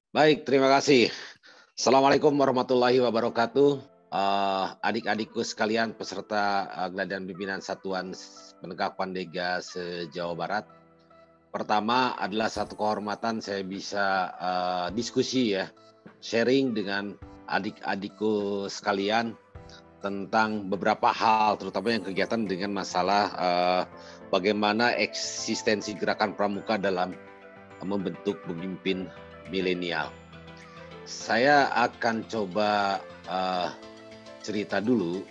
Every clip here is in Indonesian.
Baik, terima kasih. Assalamualaikum warahmatullahi wabarakatuh. Adik-adikku sekalian peserta Geladian Pimpinan Satuan Penegak Pandega se-Jawa Barat. Pertama adalah satu kehormatan saya bisa diskusi ya, sharing dengan adik-adikku sekalian tentang beberapa hal, terutama yang kegiatan dengan masalah bagaimana eksistensi gerakan pramuka dalam membentuk pemimpin milenial. Saya akan coba cerita dulu.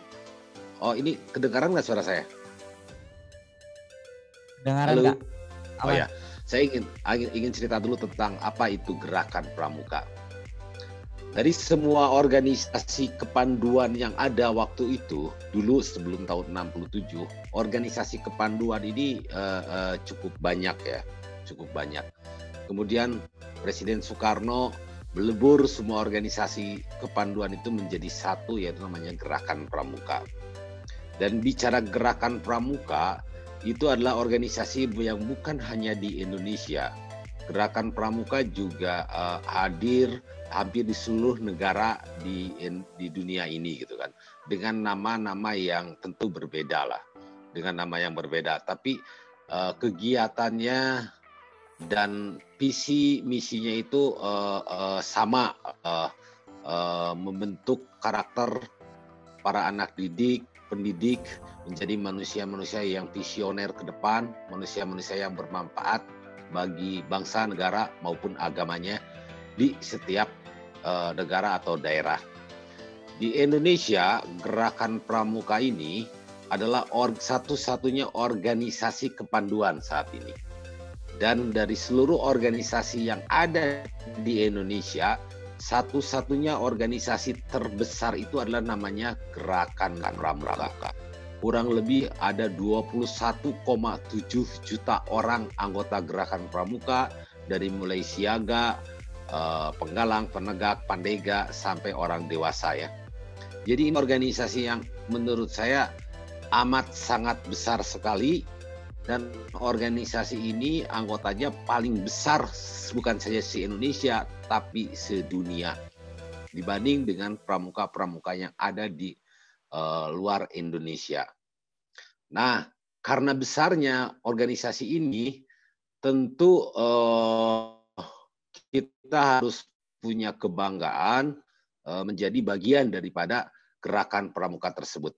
Oh, ini kedengaran nggak suara saya? Kedengaran Halo? Kak, Oh aman. ya, saya ingin cerita dulu tentang apa itu gerakan pramuka. Dari semua organisasi kepanduan yang ada waktu itu, dulu sebelum tahun 67, organisasi kepanduan ini cukup banyak ya, cukup banyak. Kemudian Presiden Soekarno melebur semua organisasi kepanduan itu menjadi satu, yaitu namanya Gerakan Pramuka. Dan bicara Gerakan Pramuka, itu adalah organisasi yang bukan hanya di Indonesia. Gerakan Pramuka juga hadir hampir di seluruh negara di dunia ini gitu kan, dengan nama-nama yang tentu berbeda lah, dengan nama yang berbeda, tapi kegiatannya dan visi misinya itu sama, membentuk karakter para anak didik, pendidik menjadi manusia-manusia yang visioner ke depan, manusia-manusia yang bermanfaat bagi bangsa, negara maupun agamanya di setiap negara atau daerah. Di Indonesia, Gerakan Pramuka ini adalah satu-satunya organisasi kepanduan saat ini. Dan dari seluruh organisasi yang ada di Indonesia, satu-satunya organisasi terbesar itu adalah namanya Gerakan Pramuka. Kurang lebih ada 21,7 juta orang anggota Gerakan Pramuka, dari mulai siaga, penggalang, penegak, pandega, sampai orang dewasa ya. Jadi ini organisasi yang menurut saya amat sangat besar sekali, dan organisasi ini anggotanya paling besar bukan saja se-Indonesia tapi sedunia dibanding dengan pramuka-pramuka yang ada di luar Indonesia. Nah, karena besarnya organisasi ini, tentu kita harus punya kebanggaan menjadi bagian daripada gerakan pramuka tersebut.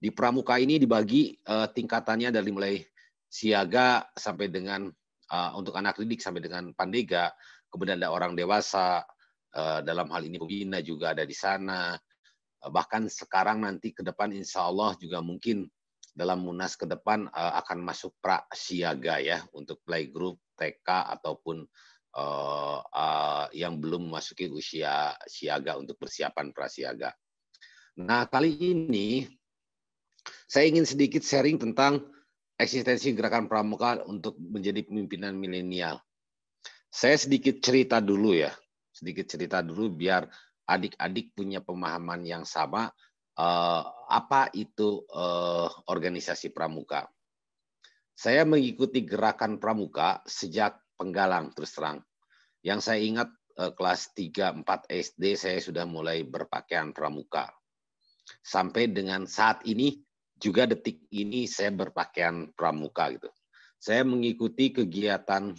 Di pramuka ini dibagi tingkatannya dari mulai siaga sampai dengan untuk anak didik sampai dengan pandega, kemudian ada orang dewasa, dalam hal ini pembina juga ada di sana. Bahkan sekarang nanti ke depan insya Allah juga mungkin dalam Munas ke depan akan masuk pra siaga ya, untuk playgroup, TK ataupun yang belum memasuki usia siaga untuk persiapan prasiaga. Nah, kali ini saya ingin sedikit sharing tentang eksistensi Gerakan Pramuka untuk menjadi pemimpinan milenial. Saya sedikit cerita dulu ya, biar adik-adik punya pemahaman yang sama apa itu organisasi pramuka. Saya mengikuti Gerakan Pramuka sejak penggalang terus terang. Yang saya ingat kelas 3-4 SD saya sudah mulai berpakaian pramuka. Sampai dengan saat ini juga detik ini saya berpakaian pramuka gitu. Saya mengikuti kegiatan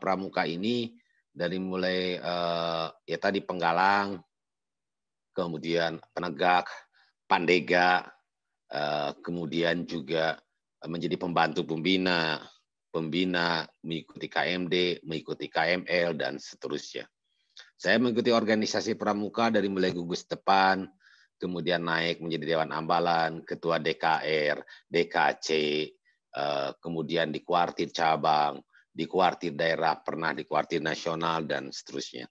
pramuka ini dari mulai ya tadi penggalang, kemudian penegak, pandega, kemudian juga menjadi pembantu pembina, mengikuti KMD, mengikuti KML, dan seterusnya. Saya mengikuti organisasi pramuka dari mulai gugus depan, kemudian naik menjadi Dewan Ambalan, Ketua DKR, DKC, kemudian di kuartir cabang, di kuartir daerah, pernah di kuartir nasional, dan seterusnya.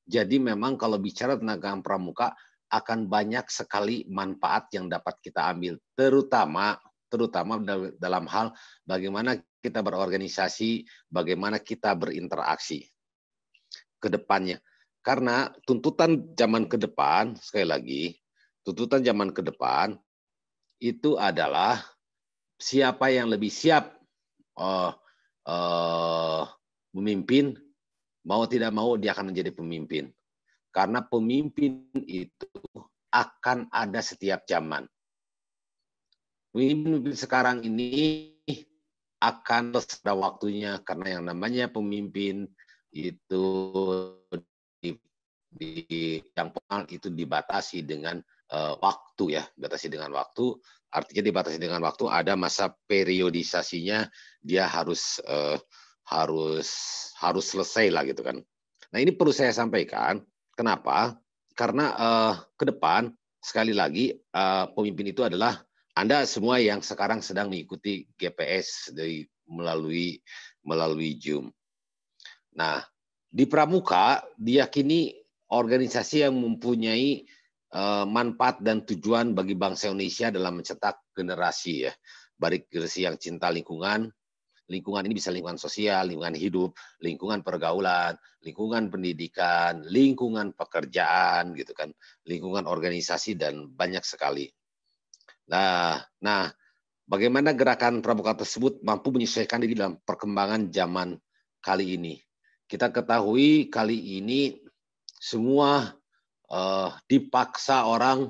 Jadi memang kalau bicara tentang pramuka, akan banyak sekali manfaat yang dapat kita ambil, terutama dalam hal bagaimana kita berorganisasi, bagaimana kita berinteraksi ke depannya. Karena tuntutan zaman ke depan, sekali lagi, tuntutan zaman ke depan itu adalah siapa yang lebih siap memimpin mau tidak mau dia akan menjadi pemimpin. Karena pemimpin itu akan ada setiap zaman. Pemimpin sekarang ini akan pada waktunya, karena yang namanya pemimpin itu yang itu dibatasi dengan waktu ya, dibatasi dengan waktu. Artinya dibatasi dengan waktu, ada masa periodisasinya, dia harus selesai lah gitu kan. Nah ini perlu saya sampaikan. Kenapa? Karena ke depan sekali lagi pemimpin itu adalah Anda semua yang sekarang sedang mengikuti GPS melalui Zoom. Nah, di Pramuka diyakini organisasi yang mempunyai manfaat dan tujuan bagi bangsa Indonesia dalam mencetak generasi ya, baik generasi yang cinta lingkungan. Lingkungan ini bisa lingkungan sosial, lingkungan hidup, lingkungan pergaulan, lingkungan pendidikan, lingkungan pekerjaan gitu kan, lingkungan organisasi dan banyak sekali. Nah, bagaimana gerakan pramuka tersebut mampu menyesuaikan diri dalam perkembangan zaman kali ini? Kita ketahui kali ini semua dipaksa orang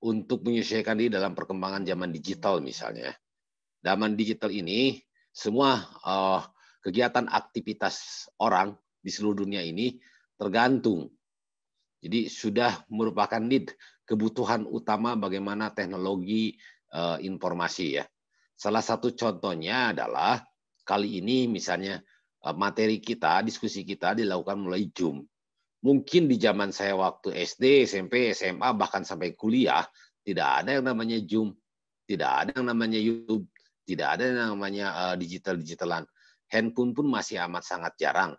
untuk menyesuaikan diri dalam perkembangan zaman digital misalnya. Zaman digital ini semua kegiatan aktivitas orang di seluruh dunia ini tergantung. Jadi sudah merupakan kebutuhan utama bagaimana teknologi informasi ya. Salah satu contohnya adalah kali ini misalnya materi kita, diskusi kita dilakukan melalui Zoom. Mungkin di zaman saya waktu SD, SMP, SMA, bahkan sampai kuliah, tidak ada yang namanya Zoom, tidak ada yang namanya YouTube, tidak ada yang namanya digital-digitalan. Handphone pun masih amat sangat jarang.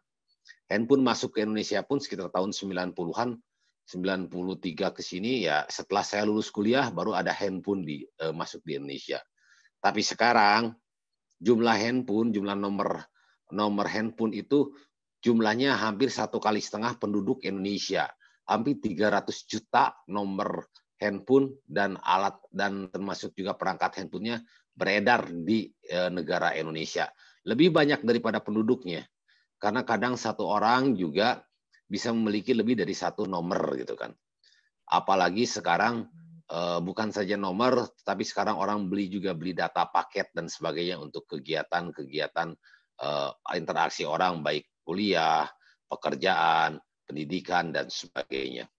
Handphone masuk ke Indonesia pun sekitar tahun 90-an, 93 ke sini ya, setelah saya lulus kuliah baru ada handphone masuk di Indonesia. Tapi sekarang jumlah handphone, jumlah nomor handphone itu jumlahnya hampir 1,5 kali penduduk Indonesia. Hampir 300 juta nomor handphone dan alat dan termasuk juga perangkat handphonenya beredar di negara Indonesia. Lebih banyak daripada penduduknya. Karena kadang satu orang juga bisa memiliki lebih dari satu nomor gitu kan. Apalagi sekarang bukan saja nomor, tapi sekarang orang beli data paket dan sebagainya untuk kegiatan-kegiatan interaksi orang, baik kuliah, pekerjaan, pendidikan, dan sebagainya.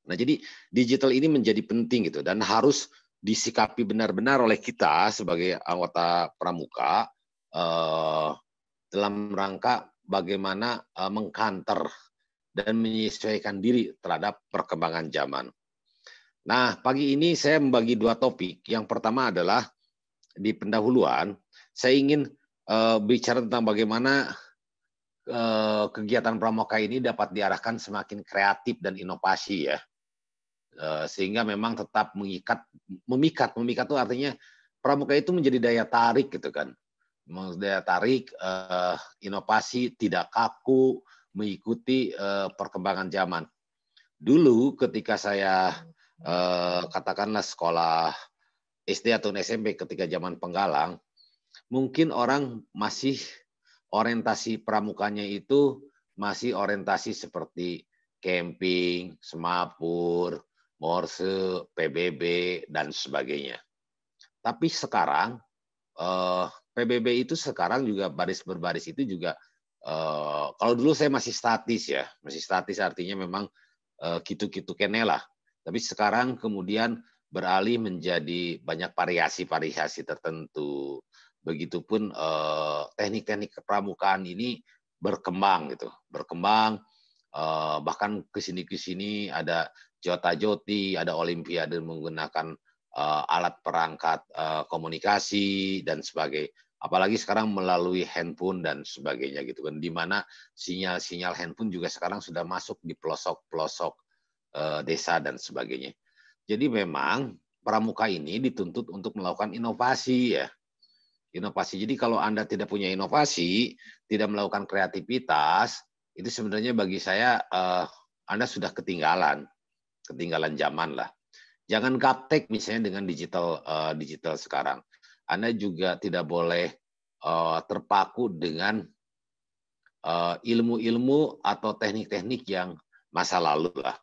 Nah, jadi digital ini menjadi penting gitu dan harus disikapi benar-benar oleh kita sebagai anggota pramuka dalam rangka bagaimana mengkanter dan menyesuaikan diri terhadap perkembangan zaman. Nah, pagi ini saya membagi dua topik. Yang pertama adalah di pendahuluan, saya ingin bicara tentang bagaimana kegiatan pramuka ini dapat diarahkan semakin kreatif dan inovasi ya. Sehingga memang tetap memikat itu artinya pramuka itu menjadi daya tarik gitu kan. Daya tarik, inovasi, tidak kaku, mengikuti perkembangan zaman. Dulu ketika saya katakanlah sekolah SD atau SMP ketika zaman Penggalang, mungkin orang masih orientasi pramukanya itu masih orientasi seperti camping, semapur, morse, PBB, dan sebagainya. Tapi sekarang PBB itu sekarang juga baris berbaris itu juga kalau dulu saya masih statis ya, masih statis artinya memang gitu-gitu kene lah. Tapi sekarang kemudian beralih menjadi banyak variasi-variasi tertentu. Begitupun teknik-teknik kepramukaan ini berkembang gitu, berkembang bahkan kesini ada jota-joti, ada olimpiade menggunakan alat perangkat komunikasi dan sebagainya. Apalagi sekarang melalui handphone dan sebagainya gitu kan, di mana sinyal-sinyal handphone juga sekarang sudah masuk di pelosok-pelosok desa dan sebagainya. Jadi memang pramuka ini dituntut untuk melakukan inovasi ya. Inovasi. Jadi kalau Anda tidak punya inovasi, tidak melakukan kreativitas, itu sebenarnya bagi saya Anda sudah ketinggalan zaman lah. Jangan gaptek misalnya dengan digital sekarang. Anda juga tidak boleh terpaku dengan ilmu-ilmu atau teknik-teknik yang masa lalu lah.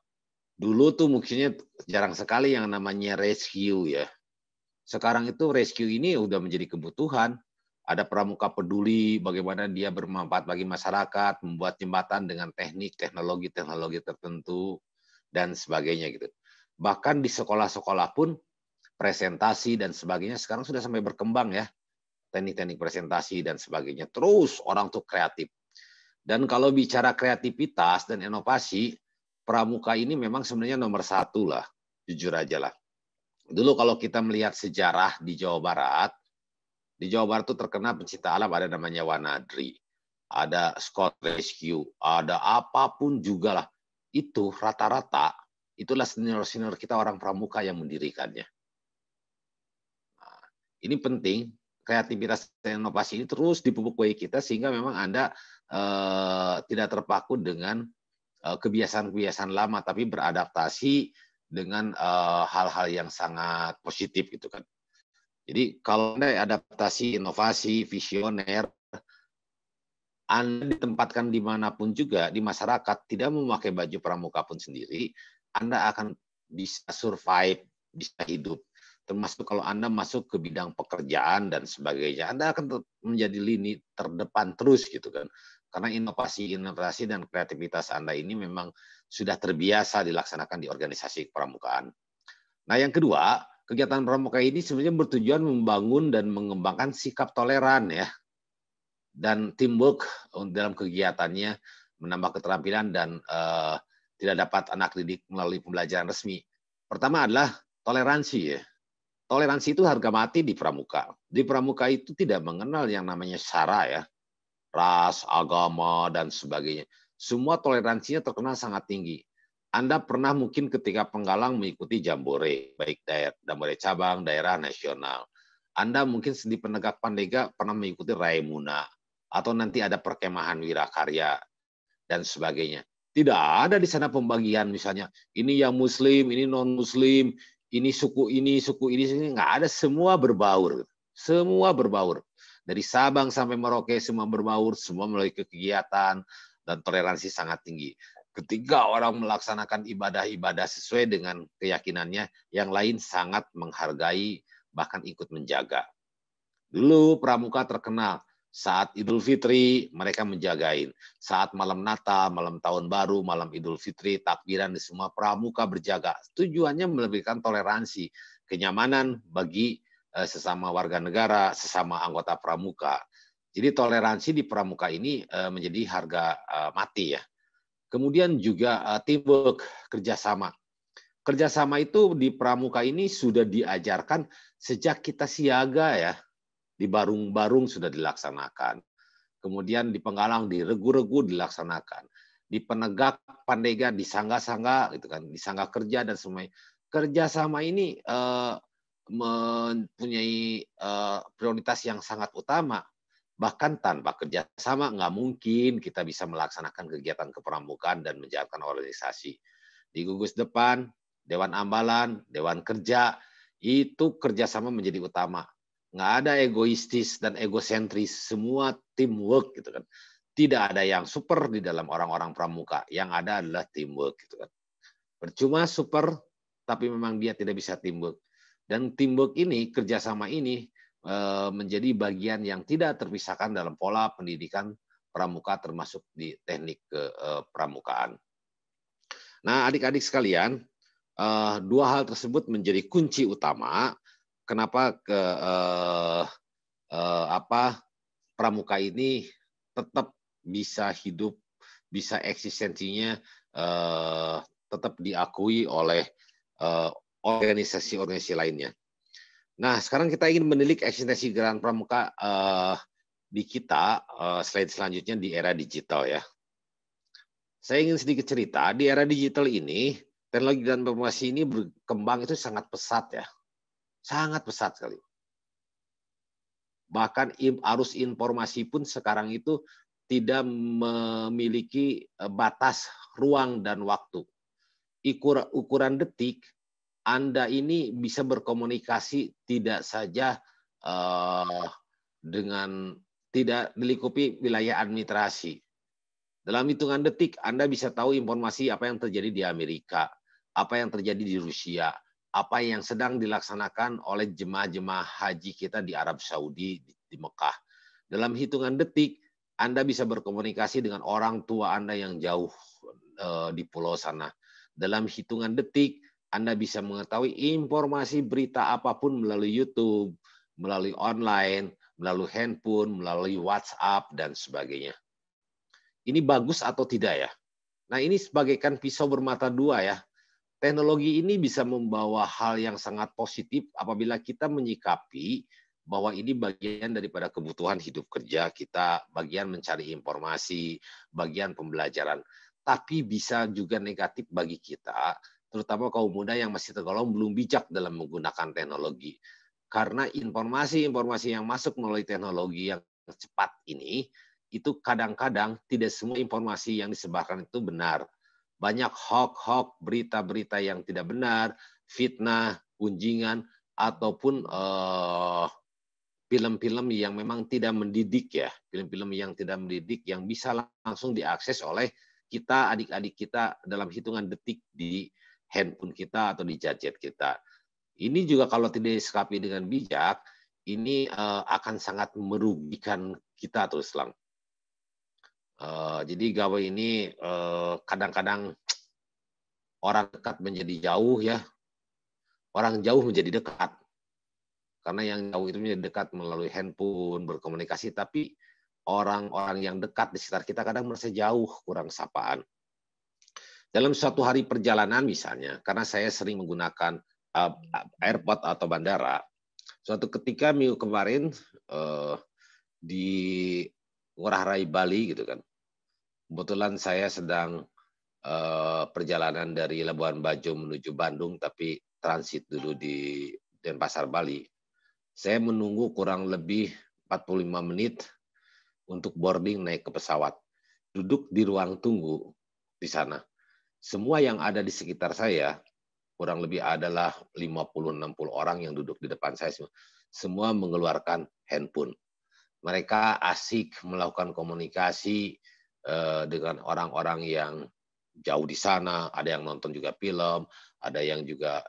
Dulu tuh mungkinnya jarang sekali yang namanya rescue ya. Sekarang itu rescue ini udah menjadi kebutuhan. Ada pramuka peduli bagaimana dia bermanfaat bagi masyarakat, membuat jembatan dengan teknik, teknologi tertentu, dan sebagainya gitu. Bahkan di sekolah-sekolah pun presentasi dan sebagainya sekarang sudah sampai berkembang ya. Teknik-teknik presentasi dan sebagainya. Terus orang tuh kreatif. Dan kalau bicara kreativitas dan inovasi, pramuka ini memang sebenarnya nomor satu lah, jujur aja lah. Dulu kalau kita melihat sejarah di Jawa Barat itu terkenal pencinta alam, ada namanya Wanadri, ada Scott Rescue, ada apapun juga lah. Itu rata-rata, itulah senior-senior kita orang pramuka yang mendirikannya. Nah, ini penting, kreativitas dan inovasi ini terus dipupuk oleh kita, sehingga memang Anda tidak terpaku dengan kebiasaan-kebiasaan lama, tapi beradaptasi dengan hal-hal yang sangat positif gitu kan. Jadi kalau Anda adaptasi, inovasi, visioner, Anda ditempatkan dimanapun juga di masyarakat, tidak memakai baju pramuka pun sendiri, Anda akan bisa survive, bisa hidup. Termasuk kalau Anda masuk ke bidang pekerjaan dan sebagainya, Anda akan menjadi lini terdepan terus gitu kan. Karena inovasi dan kreativitas Anda ini memang sudah terbiasa dilaksanakan di organisasi pramukaan. Nah, yang kedua, kegiatan pramuka ini sebenarnya bertujuan membangun dan mengembangkan sikap toleran ya, dan teamwork dalam kegiatannya, menambah keterampilan dan tidak dapat anak didik melalui pembelajaran resmi. Pertama adalah toleransi ya. Toleransi itu harga mati di pramuka. Di pramuka itu tidak mengenal yang namanya sara ya, ras, agama, dan sebagainya. Semua toleransinya terkenal sangat tinggi. Anda pernah mungkin ketika penggalang mengikuti jambore, baik jambore cabang, daerah, nasional. Anda mungkin di penegak pandega pernah mengikuti Raimuna, atau nanti ada perkemahan wirakarya, dan sebagainya. Tidak ada di sana pembagian misalnya, ini yang muslim, ini non-muslim, ini suku ini, nggak ada, semua berbaur. Semua berbaur. Dari Sabang sampai Merauke semua berbaur, semua melalui kegiatan, dan toleransi sangat tinggi. Ketika orang melaksanakan ibadah-ibadah sesuai dengan keyakinannya, yang lain sangat menghargai, bahkan ikut menjaga. Dulu pramuka terkenal, saat Idul Fitri mereka menjagain. Saat malam Natal, malam Tahun Baru, malam Idul Fitri, takbiran di semua pramuka berjaga. Tujuannya memberikan toleransi, kenyamanan bagi sesama warga negara, sesama anggota pramuka. Jadi toleransi di pramuka ini menjadi harga mati ya. Kemudian juga teamwork, kerjasama. Kerjasama itu di pramuka ini sudah diajarkan sejak kita siaga ya. Di barung-barung sudah dilaksanakan. Kemudian di penggalang, di regu-regu dilaksanakan. Di penegak pandega, di sangga-sangga gitu kan, di sangga kerja dan semuanya. Kerjasama ini mempunyai prioritas yang sangat utama. Bahkan tanpa kerjasama nggak mungkin kita bisa melaksanakan kegiatan kepramukaan dan menjalankan organisasi. Di gugus depan, Dewan Ambalan, Dewan Kerja, itu kerjasama menjadi utama. Nggak ada egoistis dan egosentris, semua teamwork gitu kan. Tidak ada yang super di dalam orang-orang pramuka, yang ada adalah teamwork gitu kan. Percuma super, tapi memang dia tidak bisa teamwork. Dan teamwork ini, kerjasama ini menjadi bagian yang tidak terpisahkan dalam pola pendidikan pramuka, termasuk di teknik pramukaan. Nah, adik-adik sekalian, dua hal tersebut menjadi kunci utama kenapa pramuka ini tetap bisa hidup, bisa eksistensinya tetap diakui oleh organisasi-organisasi lainnya. Nah, sekarang kita ingin menilik eksistensi gerakan pramuka di kita slide selanjutnya di era digital ya. Saya ingin sedikit cerita, di era digital ini teknologi dan informasi ini berkembang itu sangat pesat ya. Sangat pesat sekali. Bahkan arus informasi pun sekarang itu tidak memiliki batas ruang dan waktu. Ukuran detik, Anda ini bisa berkomunikasi tidak saja dengan tidak dilingkupi wilayah administrasi. Dalam hitungan detik Anda bisa tahu informasi apa yang terjadi di Amerika, apa yang terjadi di Rusia, apa yang sedang dilaksanakan oleh jemaah-jemaah haji kita di Arab Saudi, di Mekah. Dalam hitungan detik Anda bisa berkomunikasi dengan orang tua Anda yang jauh di pulau sana. Dalam hitungan detik Anda bisa mengetahui informasi berita apapun melalui YouTube, melalui online, melalui handphone, melalui WhatsApp, dan sebagainya. Ini bagus atau tidak ya? Nah, ini sebagaikan pisau bermata dua ya. Teknologi ini bisa membawa hal yang sangat positif apabila kita menyikapi bahwa ini bagian daripada kebutuhan hidup kerja kita, bagian mencari informasi, bagian pembelajaran. Tapi bisa juga negatif bagi kita, terutama kaum muda yang masih tergolong belum bijak dalam menggunakan teknologi. Karena informasi-informasi yang masuk melalui teknologi yang cepat ini, itu kadang-kadang tidak semua informasi yang disebarkan itu benar. Banyak hoax, berita-berita yang tidak benar, fitnah, gunjingan, ataupun film-film yang memang tidak mendidik ya, film-film yang tidak mendidik yang bisa langsung diakses oleh kita, adik-adik kita dalam hitungan detik di handphone kita atau di gadget kita. Ini juga kalau tidak disikapi dengan bijak, ini akan sangat merugikan kita terus terang. Jadi gawai ini kadang-kadang orang dekat menjadi jauh ya, orang jauh menjadi dekat. Karena yang jauh itu menjadi dekat melalui handphone, berkomunikasi, tapi orang-orang yang dekat di sekitar kita kadang merasa jauh, kurang sapaan. Dalam suatu hari perjalanan misalnya, karena saya sering menggunakan airport atau bandara, suatu ketika minggu kemarin di Ngurah Rai Bali gitu kan, kebetulan saya sedang perjalanan dari Labuan Bajo menuju Bandung, tapi transit dulu di Denpasar, Bali. Saya menunggu kurang lebih 45 menit untuk boarding naik ke pesawat. Duduk di ruang tunggu di sana. Semua yang ada di sekitar saya, kurang lebih adalah 50-60 orang yang duduk di depan saya. Semua mengeluarkan handphone. Mereka asik melakukan komunikasi dengan orang-orang yang jauh di sana, ada yang nonton juga film, ada yang juga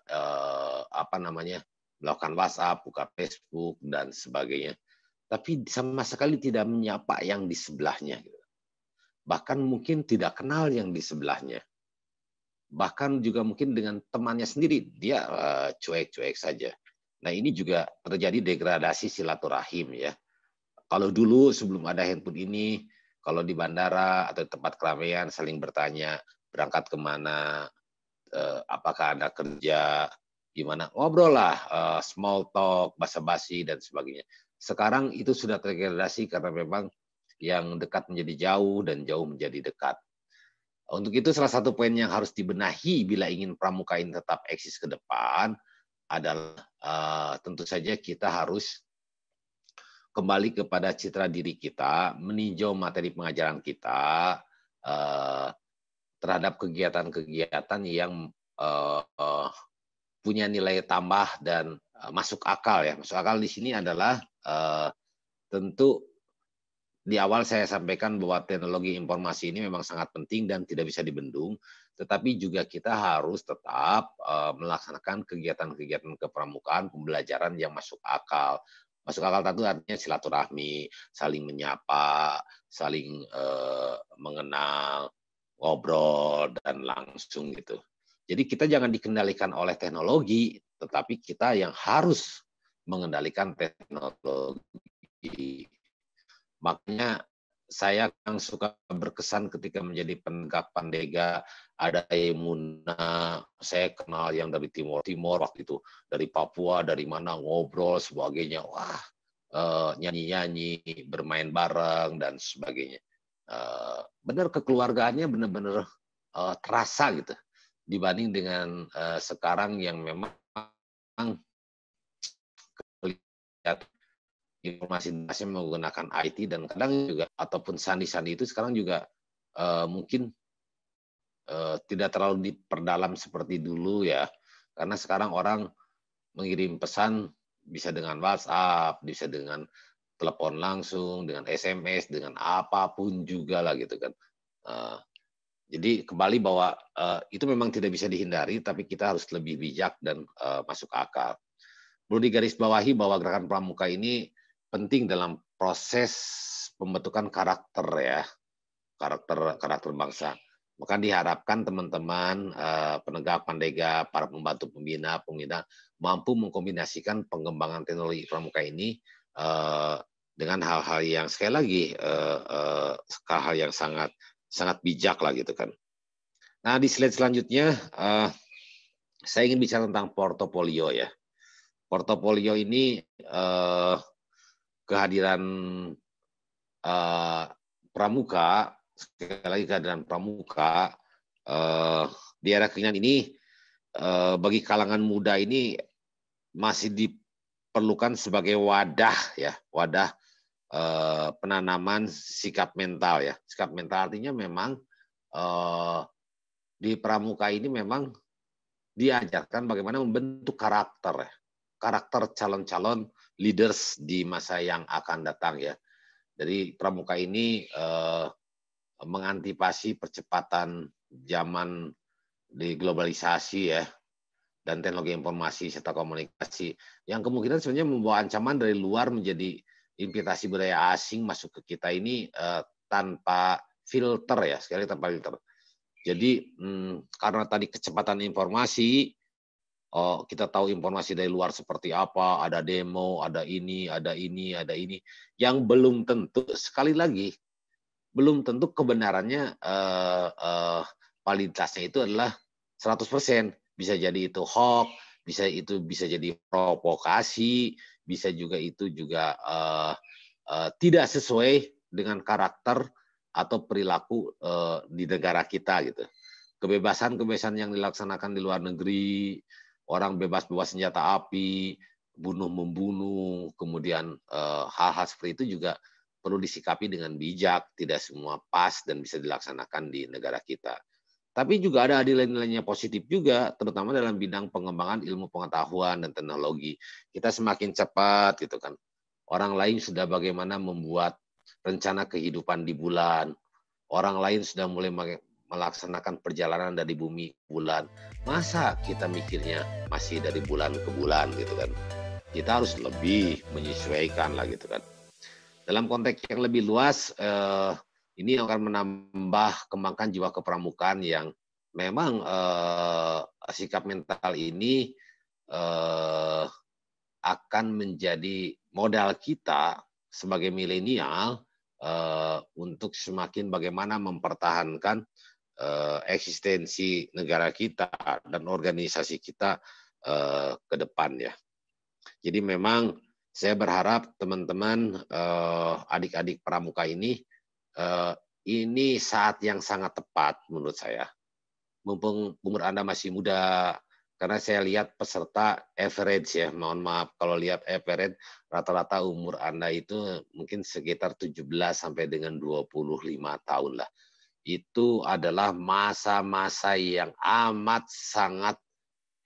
melakukan WhatsApp, buka Facebook dan sebagainya. Tapi sama sekali tidak menyapa yang di sebelahnya. Bahkan mungkin tidak kenal yang di sebelahnya. Bahkan juga mungkin dengan temannya sendiri dia cuek-cuek saja. Nah, ini juga terjadi degradasi silaturahim ya. Kalau dulu sebelum ada handphone ini, kalau di bandara atau tempat keramaian saling bertanya berangkat kemana, apakah Anda kerja, gimana, ngobrol lah, small talk, basa-basi dan sebagainya. Sekarang itu sudah terdegradasi karena memang yang dekat menjadi jauh dan jauh menjadi dekat. Untuk itu salah satu poin yang harus dibenahi bila ingin pramuka ini tetap eksis ke depan adalah tentu saja kita harus kembali kepada citra diri kita, meninjau materi pengajaran kita terhadap kegiatan-kegiatan yang punya nilai tambah dan masuk akal ya. Masuk akal di sini adalah tentu di awal saya sampaikan bahwa teknologi informasi ini memang sangat penting dan tidak bisa dibendung, tetapi juga kita harus tetap melaksanakan kegiatan-kegiatan kepramukaan, pembelajaran yang masuk akal. Masuk akal tentu artinya silaturahmi, saling menyapa, saling mengenal, ngobrol, dan langsung gitu. Jadi kita jangan dikendalikan oleh teknologi, tetapi kita yang harus mengendalikan teknologi. Makanya saya yang suka berkesan ketika menjadi penegak Pandega, ada Emuna, saya kenal yang dari Timur waktu itu, dari Papua, dari mana ngobrol sebagainya, wah nyanyi-nyanyi, bermain bareng dan sebagainya. Benar kekeluargaannya benar-benar terasa gitu dibanding dengan sekarang yang memang informasi menggunakan IT dan kadang juga ataupun sandi-sandi itu sekarang juga mungkin tidak terlalu diperdalam seperti dulu ya, karena sekarang orang mengirim pesan bisa dengan WhatsApp, bisa dengan telepon langsung, dengan SMS, dengan apapun juga lah gitu kan. Eh, Jadi kembali bahwa itu memang tidak bisa dihindari, tapi kita harus lebih bijak dan masuk akal. Perlu digarisbawahi bahwa gerakan pramuka ini penting dalam proses pembentukan karakter ya, karakter bangsa. Maka diharapkan teman-teman penegak, pandega, para pembantu pembina mampu mengkombinasikan pengembangan teknologi pramuka ini dengan hal-hal yang sekali lagi hal yang sangat bijak lah gitu kan. Nah di slide selanjutnya saya ingin bicara tentang portofolio ya. Portofolio ini kehadiran pramuka, sekali lagi kehadiran pramuka di era kekinian ini bagi kalangan muda ini masih diperlukan sebagai wadah ya, wadah penanaman sikap mental ya. Sikap mental artinya memang di pramuka ini memang diajarkan bagaimana membentuk karakter ya. Karakter calon-calon leaders di masa yang akan datang ya. Jadi pramuka ini mengantisipasi percepatan zaman di globalisasi ya dan teknologi informasi serta komunikasi yang kemungkinan sebenarnya membawa ancaman dari luar menjadi invitasi budaya asing masuk ke kita ini tanpa filter ya, sekali tanpa filter. Jadi karena tadi kecepatan informasi, kita tahu informasi dari luar seperti apa, ada demo, ada ini, yang belum tentu, sekali lagi, belum tentu kebenarannya, validitasnya itu adalah 100%. Bisa jadi itu hoax, bisa jadi provokasi, bisa juga itu juga tidak sesuai dengan karakter atau perilaku di negara kita gitu. Kebebasan yang dilaksanakan di luar negeri, orang bebas senjata api, bunuh-membunuh, kemudian hal-hal seperti itu juga perlu disikapi dengan bijak, tidak semua pas dan bisa dilaksanakan di negara kita. Tapi juga ada nilai-nilainya positif juga, terutama dalam bidang pengembangan ilmu pengetahuan dan teknologi. Kita semakin cepat gitu kan. Orang lain sudah bagaimana membuat rencana kehidupan di bulan. Orang lain sudah mulai melaksanakan perjalanan dari bumi ke bulan. Masa kita mikirnya masih dari bulan ke bulan gitu kan. Kita harus lebih menyesuaikan lah gitu kan. Dalam konteks yang lebih luas, ini akan menambah kembangkan jiwa kepramukaan yang memang sikap mental ini akan menjadi modal kita sebagai milenial untuk semakin bagaimana mempertahankan eksistensi negara kita dan organisasi kita ke depan ya. Jadi memang saya berharap teman-teman adik-adik pramuka ini saat yang sangat tepat menurut saya. Mumpung umur Anda masih muda, karena saya lihat peserta average ya, mohon maaf kalau lihat average rata-rata umur Anda itu mungkin sekitar 17 sampai dengan 25 tahun lah. Itu adalah masa-masa yang amat sangat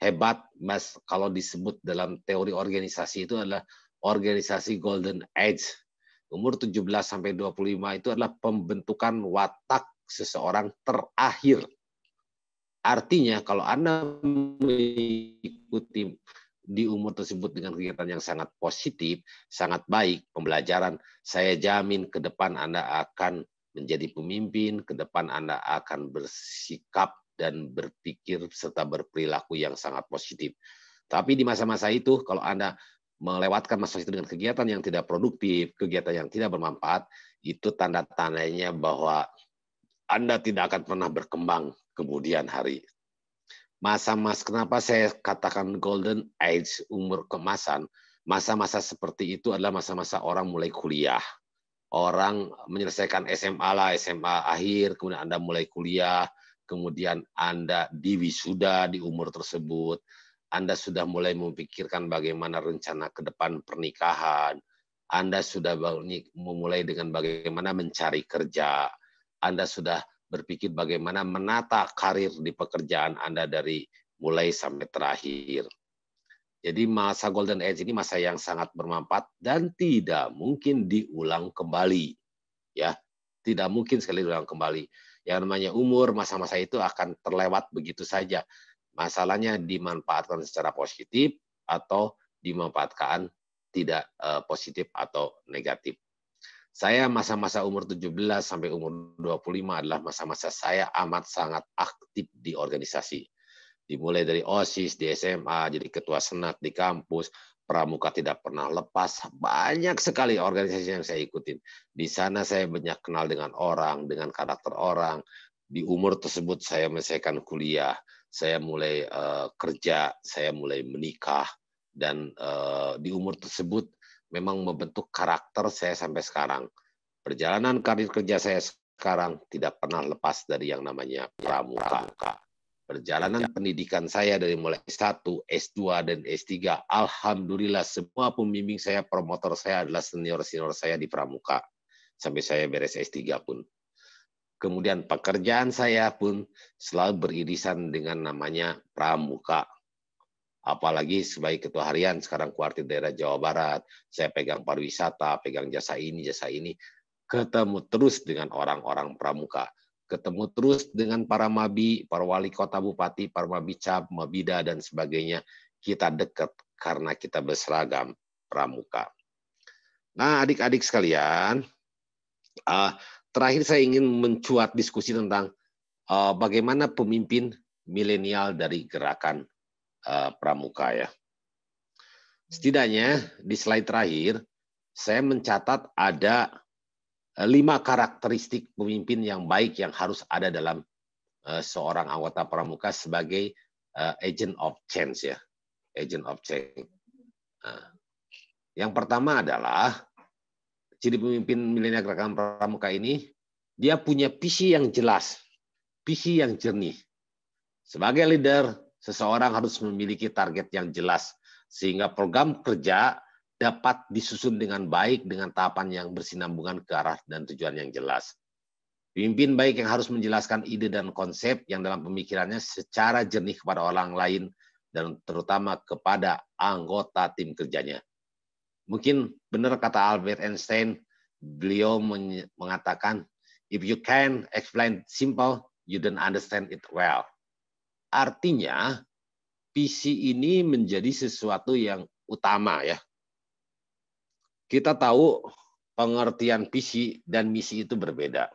hebat, Mas. Kalau disebut dalam teori organisasi itu adalah organisasi Golden Age. Umur 17 sampai 25 itu adalah pembentukan watak seseorang terakhir. Artinya kalau Anda mengikuti di umur tersebut dengan kegiatan yang sangat positif, sangat baik, pembelajaran, saya jamin ke depan Anda akan menjadi pemimpin, ke depan Anda akan bersikap dan berpikir serta berperilaku yang sangat positif. Tapi di masa-masa itu, kalau Anda melewatkan masa itu dengan kegiatan yang tidak produktif, kegiatan yang tidak bermanfaat, itu tanda-tandanya bahwa Anda tidak akan pernah berkembang kemudian hari. Kenapa saya katakan golden age, umur keemasan, masa-masa seperti itu adalah masa-masa orang mulai kuliah. Orang menyelesaikan SMA lah, SMA akhir, kemudian Anda mulai kuliah, kemudian Anda diwisuda di umur tersebut, Anda sudah mulai memikirkan bagaimana rencana ke depan pernikahan, Anda sudah memulai dengan bagaimana mencari kerja, Anda sudah berpikir bagaimana menata karir di pekerjaan Anda dari mulai sampai terakhir. Jadi masa Golden Age ini masa yang sangat bermanfaat dan tidak mungkin diulang kembali. Ya, tidak mungkin sekali diulang kembali. Yang namanya umur, masa-masa itu akan terlewat begitu saja. Masalahnya dimanfaatkan secara positif atau dimanfaatkan tidak positif atau negatif. Saya masa-masa umur 17 sampai umur 25 adalah masa-masa saya amat sangat aktif di organisasi. Dimulai dari OSIS di SMA, jadi ketua senat di kampus, pramuka tidak pernah lepas. Banyak sekali organisasi yang saya ikutin. Di sana saya banyak kenal dengan orang, dengan karakter orang. Di umur tersebut saya menyelesaikan kuliah, saya mulai kerja, saya mulai menikah, dan di umur tersebut memang membentuk karakter saya sampai sekarang. Perjalanan karir kerja saya sekarang tidak pernah lepas dari yang namanya pramuka. Perjalanan pendidikan saya dari mulai S1, S2, dan S3, alhamdulillah semua pembimbing saya, promotor saya adalah senior-senior saya di pramuka. Sampai saya beres S3 pun. Kemudian pekerjaan saya pun selalu beririsan dengan namanya pramuka. Apalagi sebagai ketua harian sekarang Kuartir Daerah Jawa Barat, saya pegang pariwisata, pegang jasa ini, ketemu terus dengan orang-orang pramuka. Ketemu terus dengan para mabi, para wali kota bupati, para mabicap, mabida, dan sebagainya. Kita dekat karena kita berseragam pramuka. Nah, adik-adik sekalian, terakhir saya ingin mencuat diskusi tentang bagaimana pemimpin milenial dari gerakan pramuka ya. Setidaknya di slide terakhir, saya mencatat ada 5 karakteristik pemimpin yang baik yang harus ada dalam seorang anggota pramuka sebagai agent of change ya, agent of change. Yang pertama adalah ciri pemimpin milenial gerakan pramuka ini, dia punya visi yang jelas, visi yang jernih. Sebagai leader, seseorang harus memiliki target yang jelas sehingga program kerja dapat disusun dengan baik dengan tahapan yang bersinambungan ke arah dan tujuan yang jelas. Pemimpin baik yang harus menjelaskan ide dan konsep yang dalam pemikirannya secara jernih kepada orang lain dan terutama kepada anggota tim kerjanya. Mungkin benar kata Albert Einstein, beliau mengatakan, if you can explain simple, you don't understand it well. Artinya, visi ini menjadi sesuatu yang utama ya. Kita tahu pengertian visi dan misi itu berbeda.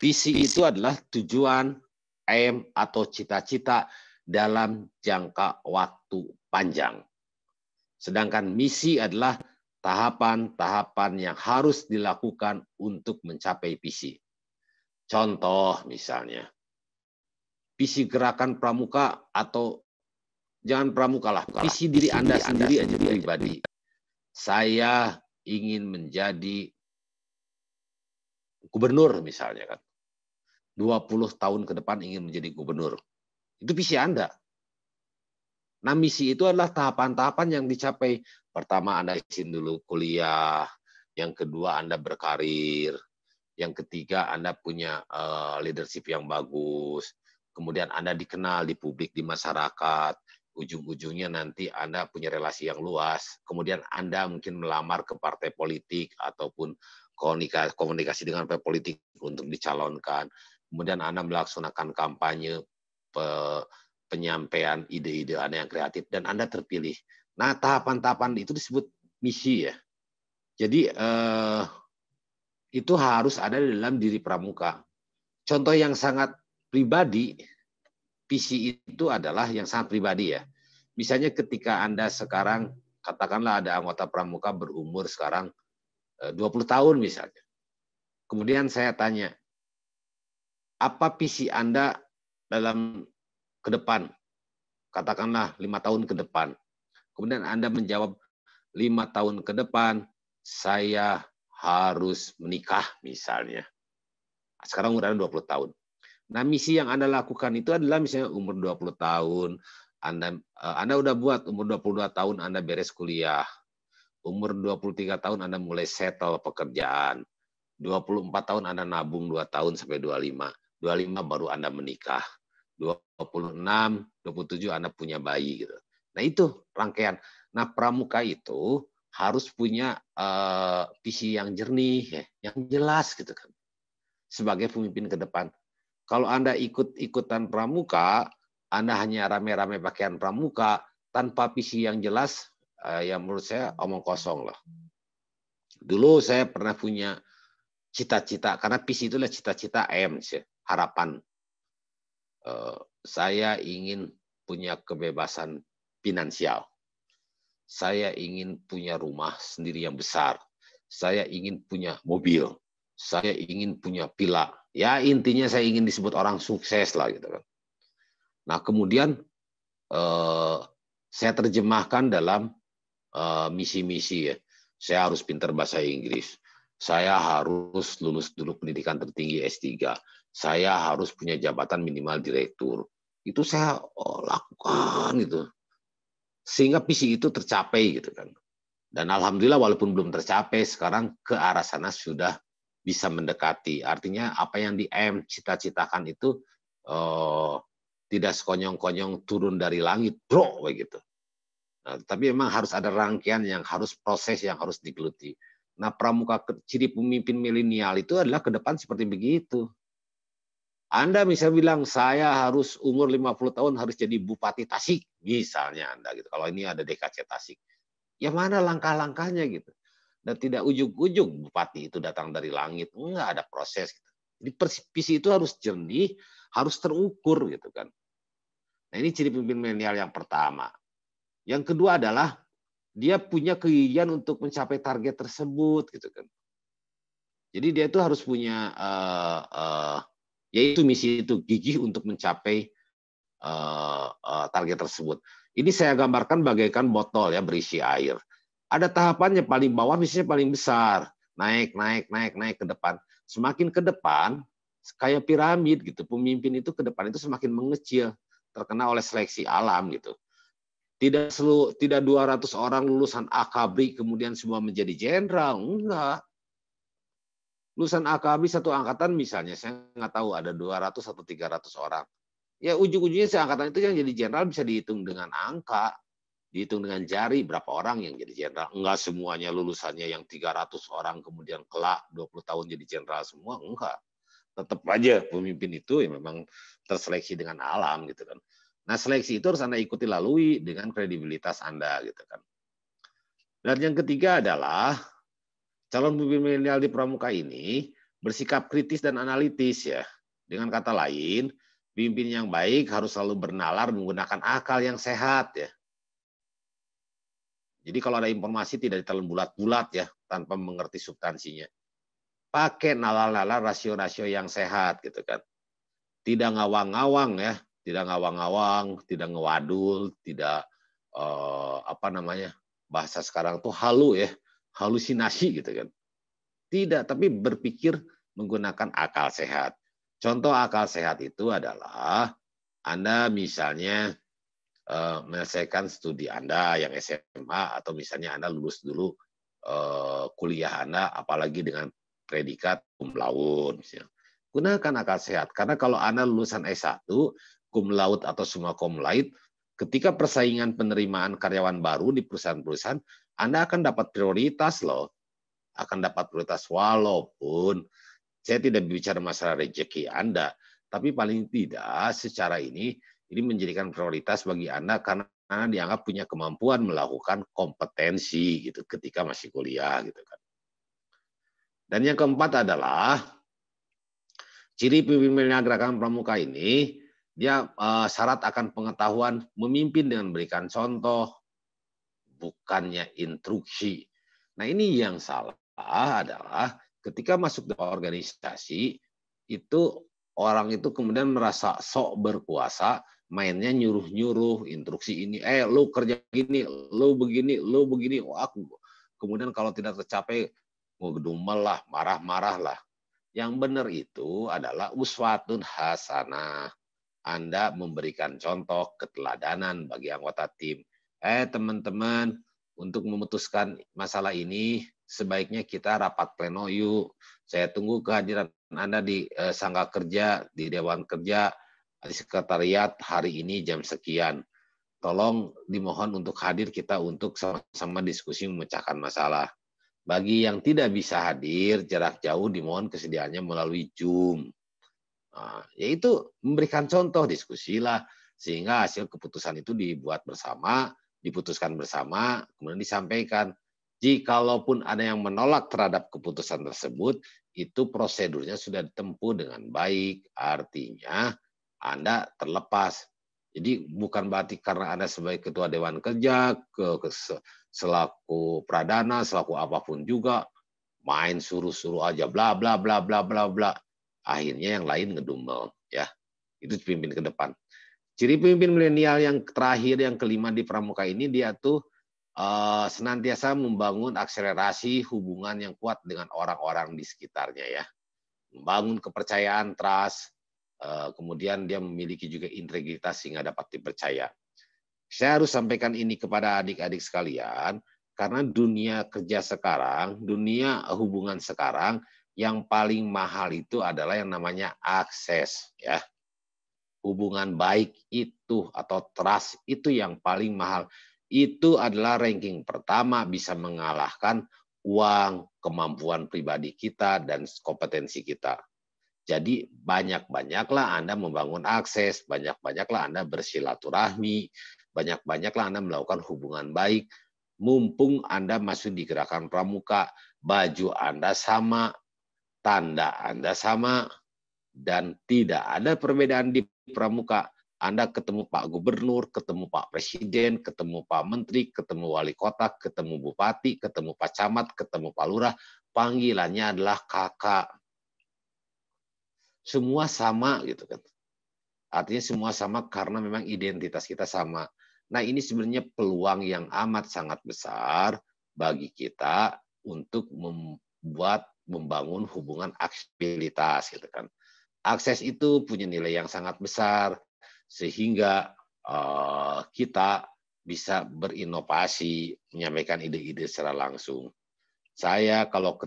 Visi itu adalah tujuan, aim, atau cita-cita dalam jangka waktu panjang. Sedangkan misi adalah tahapan-tahapan yang harus dilakukan untuk mencapai visi. Contoh misalnya, visi gerakan pramuka atau jangan pramuka lah, visi diri Anda sendiri aja pribadi. Saya ingin menjadi gubernur misalnya kan. 20 tahun ke depan ingin menjadi gubernur. Itu visi Anda. Nah, misi itu adalah tahapan-tahapan yang dicapai. Pertama, Anda izin dulu kuliah. Yang kedua, Anda berkarir. Yang ketiga, Anda punya leadership yang bagus. Kemudian Anda dikenal di publik, di masyarakat. Ujung-ujungnya nanti Anda punya relasi yang luas. Kemudian Anda mungkin melamar ke partai politik ataupun komunikasi dengan partai politik untuk dicalonkan. Kemudian Anda melaksanakan kampanye, penyampaian ide-ide Anda yang kreatif, dan Anda terpilih. Nah, tahapan-tahapan itu disebut misi ya. Jadi itu harus ada di dalam diri pramuka. Contoh yang sangat pribadi, visi itu adalah yang sangat pribadi ya. Misalnya ketika Anda sekarang, katakanlah ada anggota pramuka berumur sekarang 20 tahun misalnya. Kemudian saya tanya, apa visi Anda dalam ke depan? Katakanlah 5 tahun ke depan. Kemudian Anda menjawab, 5 tahun ke depan saya harus menikah misalnya. Sekarang udah 20 tahun. Nah, misi yang Anda lakukan itu adalah misalnya umur 20 tahun, Anda udah buat umur 22 tahun Anda beres kuliah. Umur 23 tahun Anda mulai settle pekerjaan. 24 tahun Anda nabung 2 tahun sampai 25. 25 baru Anda menikah. 26, 27 Anda punya bayi gitu. Nah, itu rangkaian. Nah, pramuka itu harus punya visi yang jernih, yang jelas gitu kan. sebagai pemimpin ke depan. Kalau Anda ikut-ikutan pramuka, Anda hanya rame-rame pakaian pramuka, tanpa visi yang jelas, yang menurut saya omong kosong lah. Dulu saya pernah punya cita-cita, karena visi itu adalah cita-cita harapan. Saya ingin punya kebebasan finansial. Saya ingin punya rumah sendiri yang besar. Saya ingin punya mobil. Saya ingin punya villa. Ya intinya saya ingin disebut orang sukses lah gitu kan. Nah kemudian saya terjemahkan dalam misi-misi ya. Saya harus pintar bahasa Inggris. Saya harus lulus dulu pendidikan tertinggi S3. Saya harus punya jabatan minimal direktur. Itu saya lakukan gitu. Sehingga visi itu tercapai gitu kan. Dan alhamdulillah walaupun belum tercapai, sekarang ke arah sana sudah bisa mendekati. Artinya apa yang cita-citakan itu tidak sekonyong-konyong turun dari langit, bro, begitu. Nah, tapi memang harus ada rangkaian yang harus proses yang harus digeluti. Nah, pramuka ciri pemimpin milenial itu adalah ke depan seperti begitu. Anda bisa bilang saya harus umur 50 tahun harus jadi bupati Tasik, misalnya Anda gitu. Kalau ini ada DKC Tasik. Ya mana langkah-langkahnya gitu. Dan tidak ujug-ujug bupati itu datang dari langit, enggak ada proses gitu. Jadi visi itu harus jernih, harus terukur gitu kan. Nah, ini ciri pemimpin milenial yang pertama. Yang kedua adalah dia punya kegigihan untuk mencapai target tersebut gitu kan. Jadi dia itu harus punya yaitu misi itu, gigih untuk mencapai target tersebut. Ini saya gambarkan bagaikan botol ya berisi air. Ada tahapannya, paling bawah misalnya paling besar, naik ke depan. Semakin ke depan kayak piramid gitu. Pemimpin itu ke depan itu semakin mengecil, terkena oleh seleksi alam gitu. Tidak 200 orang lulusan akabri kemudian semua menjadi jenderal, enggak. Lulusan akabri satu angkatan misalnya, saya nggak tahu ada 200 atau 300 orang. Ya ujung-ujungnya seangkatan itu yang jadi jenderal bisa dihitung dengan angka, dihitung dengan jari berapa orang yang jadi jenderal. Enggak semuanya lulusannya yang 300 orang kemudian kelak 20 tahun jadi jenderal semua, enggak. Tetap aja pemimpin itu ya memang terseleksi dengan alam gitu kan. Nah, seleksi itu harus Anda ikuti lalui dengan kredibilitas Anda gitu kan. Dan yang ketiga adalah calon pemimpin milenial di pramuka ini bersikap kritis dan analitis ya. Dengan kata lain, pemimpin yang baik harus selalu bernalar menggunakan akal yang sehat ya. Jadi kalau ada informasi tidak ditelan bulat-bulat ya, tanpa mengerti substansinya. Pakai nalar-nalar rasio-rasio yang sehat gitu kan. Tidak ngawang-ngawang ya, tidak ngawang-ngawang, tidak ngewadul, tidak bahasa sekarang tuh halu ya, halusinasi gitu kan. Tidak, tapi berpikir menggunakan akal sehat. Contoh akal sehat itu adalah Anda misalnya menyelesaikan studi Anda yang SMA atau misalnya Anda lulus dulu kuliah Anda apalagi dengan predikat cum laude. Gunakan akal sehat karena kalau Anda lulusan S1 cum laude atau summa cum laude, ketika persaingan penerimaan karyawan baru di perusahaan-perusahaan, Anda akan dapat prioritas loh. Akan dapat prioritas walaupun saya tidak bicara masalah rezeki Anda, tapi paling tidak secara ini menjadikan prioritas bagi Anda karena dianggap punya kemampuan melakukan kompetensi gitu ketika masih kuliah gitu kan. Dan yang keempat adalah ciri pemimpin gerakan pramuka ini dia syarat akan pengetahuan memimpin dengan memberikan contoh bukannya instruksi. Nah, ini yang salah adalah ketika masuk ke organisasi itu orang itu kemudian merasa sok berkuasa, mainnya nyuruh-nyuruh, instruksi ini, lu kerja gini, lu begini, wah, kemudian kalau tidak tercapai, ngedumel lah, marah-marah lah. Yang benar itu adalah uswatun hasanah. Anda memberikan contoh keteladanan bagi anggota tim. Teman-teman, untuk memutuskan masalah ini, sebaiknya kita rapat pleno yuk. Saya tunggu kehadiran Anda di sangga kerja, di dewan kerja, di sekretariat hari ini jam sekian. Tolong dimohon untuk hadir kita untuk sama-sama diskusi memecahkan masalah. Bagi yang tidak bisa hadir jarak jauh dimohon kesediaannya melalui Zoom. Nah, yaitu memberikan contoh, diskusilah sehingga hasil keputusan itu dibuat bersama, diputuskan bersama, kemudian disampaikan. Jikalaupun ada yang menolak terhadap keputusan tersebut, itu prosedurnya sudah ditempuh dengan baik. Artinya Anda terlepas. Jadi bukan berarti karena Anda sebagai ketua Dewan Kerja, selaku pradana, selaku apapun juga, main suruh-suruh aja, bla bla bla bla bla bla. Akhirnya yang lain ngedumel, ya. Itu pimpin ke depan. Ciri pemimpin milenial yang terakhir, yang kelima di Pramuka ini, dia tuh senantiasa membangun akselerasi hubungan yang kuat dengan orang-orang di sekitarnya, ya. Membangun kepercayaan, trust, kemudian dia memiliki juga integritas sehingga dapat dipercaya. Saya harus sampaikan ini kepada adik-adik sekalian, karena dunia kerja sekarang, dunia hubungan sekarang, yang paling mahal itu adalah yang namanya akses, ya. Hubungan baik itu atau trust itu yang paling mahal. Itu adalah ranking pertama, bisa mengalahkan uang, kemampuan pribadi kita, dan kompetensi kita. Jadi banyak-banyaklah Anda membangun akses, banyak-banyaklah Anda bersilaturahmi, banyak-banyaklah Anda melakukan hubungan baik. Mumpung Anda masuk di Gerakan Pramuka, baju Anda sama, tanda Anda sama, dan tidak ada perbedaan di Pramuka. Anda ketemu Pak Gubernur, ketemu Pak Presiden, ketemu Pak Menteri, ketemu Wali Kota, ketemu Bupati, ketemu Pak Camat, ketemu Pak Lurah, panggilannya adalah kakak. Semua sama gitu kan. Artinya semua sama karena memang identitas kita sama. Nah, ini sebenarnya peluang yang amat sangat besar bagi kita untuk membangun hubungan aksesibilitas gitu kan. Akses itu punya nilai yang sangat besar sehingga kita bisa berinovasi, menyampaikan ide-ide secara langsung. Saya kalau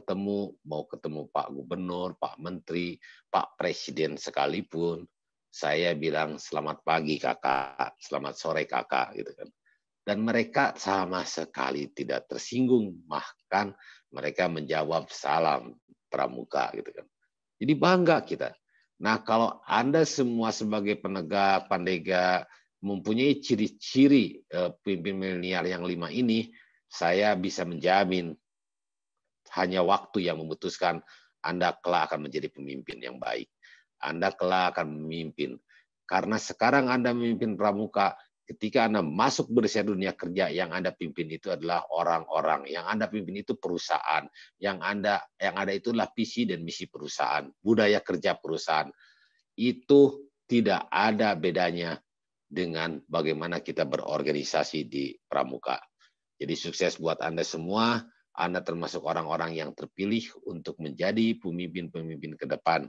mau ketemu Pak Gubernur, Pak Menteri, Pak Presiden sekalipun, saya bilang selamat pagi kakak, selamat sore kakak, gitu kan. Dan mereka sama sekali tidak tersinggung, bahkan mereka menjawab salam Pramuka, gitu kan. Jadi bangga kita. Nah, kalau Anda semua sebagai penegak, pandega, mempunyai ciri-ciri pemimpin milenial yang 5 ini, saya bisa menjamin hanya waktu yang memutuskan Anda kelak akan menjadi pemimpin yang baik. Anda kelak akan memimpin. Karena sekarang Anda memimpin Pramuka, ketika Anda masuk berusia dunia kerja, yang Anda pimpin itu adalah orang-orang, yang Anda pimpin itu perusahaan, yang ada itu adalah visi dan misi perusahaan, budaya kerja perusahaan. Itu tidak ada bedanya dengan bagaimana kita berorganisasi di Pramuka. Jadi sukses buat Anda semua. Anda termasuk orang-orang yang terpilih untuk menjadi pemimpin-pemimpin ke depan.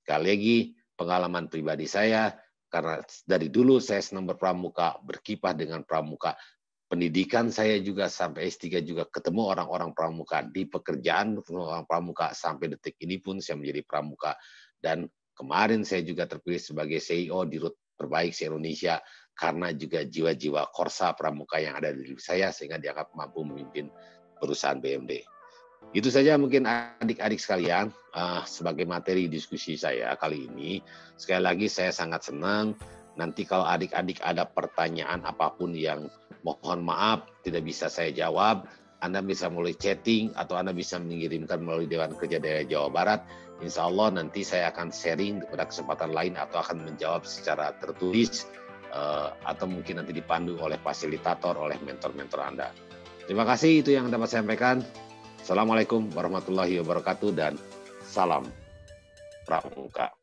Sekali lagi, pengalaman pribadi saya, karena dari dulu saya senang berpramuka, berkiprah dengan pramuka. Pendidikan saya juga sampai S3 juga ketemu orang-orang pramuka. Di pekerjaan orang pramuka, sampai detik ini pun saya menjadi pramuka. Dan kemarin saya juga terpilih sebagai CEO di Rut Terbaik se-Indonesia, karena juga jiwa-jiwa korsa pramuka yang ada di diri saya, sehingga dianggap mampu memimpin perusahaan BMD. Itu saja mungkin adik-adik sekalian sebagai materi diskusi saya kali ini. Sekali lagi saya sangat senang. Nanti kalau adik-adik ada pertanyaan apapun yang mohon maaf tidak bisa saya jawab, Anda bisa melalui chatting atau Anda bisa mengirimkan melalui Dewan Kerja Daerah Jawa Barat. Insya Allah nanti saya akan sharing pada kesempatan lain atau akan menjawab secara tertulis atau mungkin nanti dipandu oleh fasilitator, oleh mentor-mentor Anda. Terima kasih, itu yang dapat saya sampaikan. Assalamualaikum warahmatullahi wabarakatuh dan salam Pramuka.